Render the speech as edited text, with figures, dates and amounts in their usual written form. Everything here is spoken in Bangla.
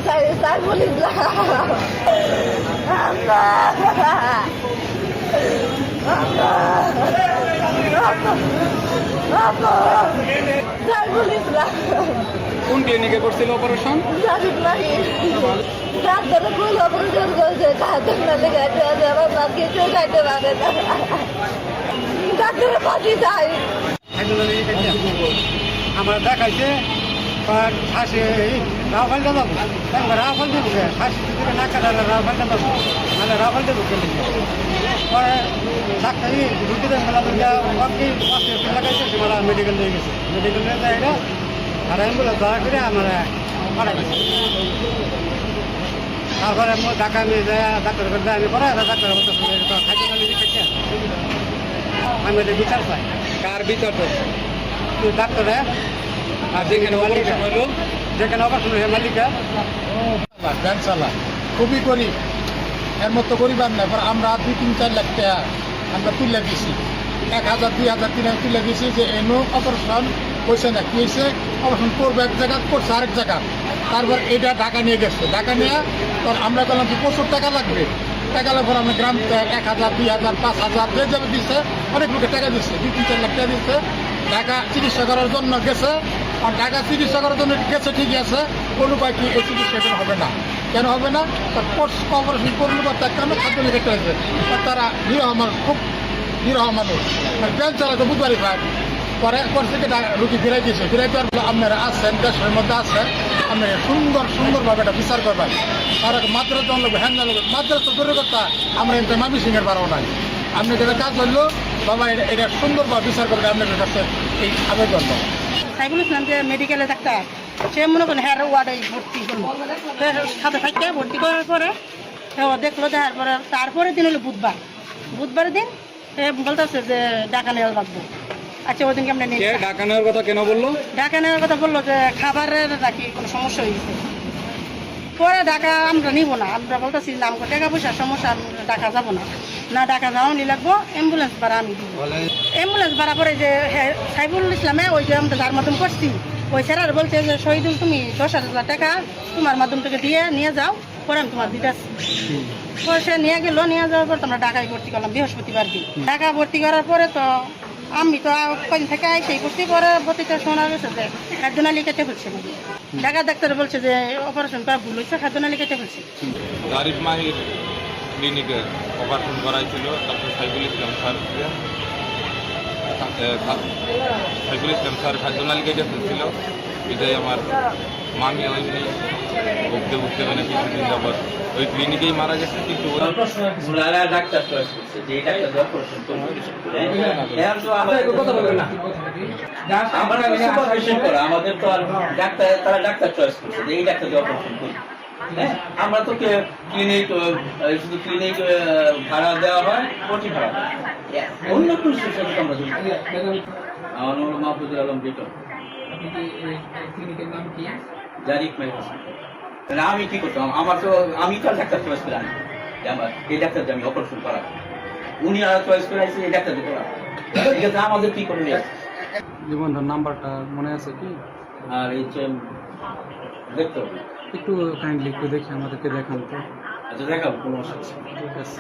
সাইফুল ইসলাম সাইফুল ইসলাম কোন ক্লিনিকে করছিল অপারেশন? ডাক্তার ফুল অপারেশন করছে, ডাক্তার না দেখাইতে হবে, আমার মা কিছু খাইতে পারে না, ডাক্তারের পাশে যাই। আমরা দেখাইছে হাসি রাফালটা যাবো, রাফাল দেবো, হাসি না কাটালে রাফালটা যাবো, মানে রাফাল দেবো চলে পরে ডাক্তারি রুটিতে মেলা লাগাইছে, আমরা মেডিকেল নিয়ে গেছে, মেডিকেল নিয়ে যায় এটা আর অ্যাম্বুলেন্স ধরা করে আমরা মারা গেছি। তারপরে ঢাকা নিয়ে যায় ডাক্তার করে আমি পরে ডাক্তার খাইতে খাইতে আমি বিচার পাই। কার বিচার তো ডাক্তারে আর যেখানে অপারেশন হলো, যেখানে অপারেশন হয়ে মালিকা ব্যাংক চালা খুবই গরিব, এর মতো গরিব আর না। আমরা 2-3-4 লাখ টাকা আমরা তুলে দিয়েছি, 1000, 2000, 3000 তুলে দিয়েছি যে এনো অপারেশন হয়েছে না, কি হয়েছে অপারেশন করবো এক জায়গা, করছে আরেক জায়গা। তারপর এটা ঢাকা নিয়ে গেছে, ঢাকা নিয়ে তখন আমরা বললাম যে প্রচুর টাকা লাগবে, টাকা লাগবে আমরা গ্রাম 1000, 2000, 5000 যে যাবে দিচ্ছে, অনেক লোকের টাকা দিচ্ছে, 2-3-4 লাখ টাকা দিচ্ছে। ঢাকা চিকিৎসা করার জন্য গেছে, আর ঢাকা চিকিৎসা করার জন্য গেছে ঠিকই আছে, কোনো উপায় কি এই চিকিৎসা হবে না, কেন হবে না? তার অপারেশন করলে বা তার কেন খাদ্য নিকেটে আছে, তারা নিরহ মানুষ, খুব নিরহ মানুষ, ব্যাংক চালাতে বুধবারই পায়। পরে থেকে রুগী ফিরাই দিয়েছে, ফিরাই দেওয়ার ফলে আপনারা আসছেন, দেশের মধ্যে আছে, আপনি সুন্দরভাবে এটা বিচার করবেন। আর মাদ্রাস লাগবে, হ্যান্ড লাগবে, মাদ্রাস তো দূরের কথা, আমরা এমনি মামি সিংয়ের বারো নাই। আপনি যেটা কাজ করলো বাবা এটা সুন্দরভাবে বিচার করবে, আপনাদের কাছে এই আবেদন। সাইফুল ইসলাম যে মেডিকেলে ডাক্তার, সে মনে করেন হ্যাঁ ওয়ার্ডে ভর্তি করলো, সাথে থাকতে ভর্তি করার পরে দেখলো, দেখার পরে তারপরে দিন হলো বুধবারের দিন বলতেছে যে ঢাকা নেওয়া লাগবে। আচ্ছা ওই দিনকে আমরা নিয়ে ঢাকা নেওয়ার কথা কেন বললো? ঢাকা নেওয়ার কথা বললো যে খাবারের নাকি কোনো সমস্যা হয়েছে। পরে ঢাকা আমরা নিব না, আমরা বলতেছি যে আমাকে টাকা পয়সার সমস্যা, ঢাকা যাবো না, না ঢাকা যাওয়া নি লাগবো, অ্যাম্বুলেন্স ভাড়া আমি দিব। অ্যাম্বুলেন্স ভাড়া পরে যে সাইফুল ইসলামে ওই যে আমরা যার মাধ্যম করছি, ওই স্যার বলছে যে শহীদুল তুমি 10,000 টাকা তোমার মাধ্যম থেকে দিয়ে নিয়ে যাও, পরে আমি তোমার দিতে আসছি। পরে সে নিয়ে গেলো, নিয়ে যাওয়ার পর আমরা ঢাকায় ভর্তি করলাম বৃহস্পতিবার দিন। ঢাকা ভর্তি করার পরে তো আমি তো কদিন থেকে সেই করছি, পরে ভর্তিতে শোনা গেছে যে খাদ্যনালী কেটে ফেলছে, ঢাকা ডাক্তার বলছে যে অপারেশন করা ভুল হয়েছে, খাদ্যনালী কেটে ফেলছে। গারিব মাহির ক্লিনিকে operation করাইছিল doctor Saiful Islam sir. Saiful Islam sir খাদ্যনালী কেটে ফেলছিল, এটাই আমার মামি হয়নি, উঠতে উঠতে মানে কিছুদিন যাবত ওই ক্লিনিকেই মারা গেছে। কিন্তু ডাক্তার চয়েস করছে যে ডাক্তার অপারেশন করবে, আমাদের তো আর ডাক্তার, তারা ডাক্তার চয়েস করছে যে এই ডাক্তার অপারেশন করবে। হ্যাঁ, আমরা তো ক্লিনিক শুধু ক্লিনিক ভাড়া দেওয়া হয়, কোটি ভাড়া অন্য কোনো সাথে আমরা জড়িত। আমার নাম মাহফুজুল আলম বেতন। জারিফ মাহির হোসেন। আমি কি করতাম, আমার তো আমি তো ডাক্তার চয়েস করে আনি, আমার এই ডাক্তার আমি অপারেশন করা, উনি আর চয়েস করে আসছে এই ডাক্তার করা, আমাদের কি করে নিয়ে আসছে। জীবনটার নাম্বারটা মনে আছে কি? আর এই দেখতে হবে একটু কাইন্ডলি একটু দেখে আমাদেরকে দেখান তো। আচ্ছা দেখাবো, কোনো অসুবিধা ঠিক আছে।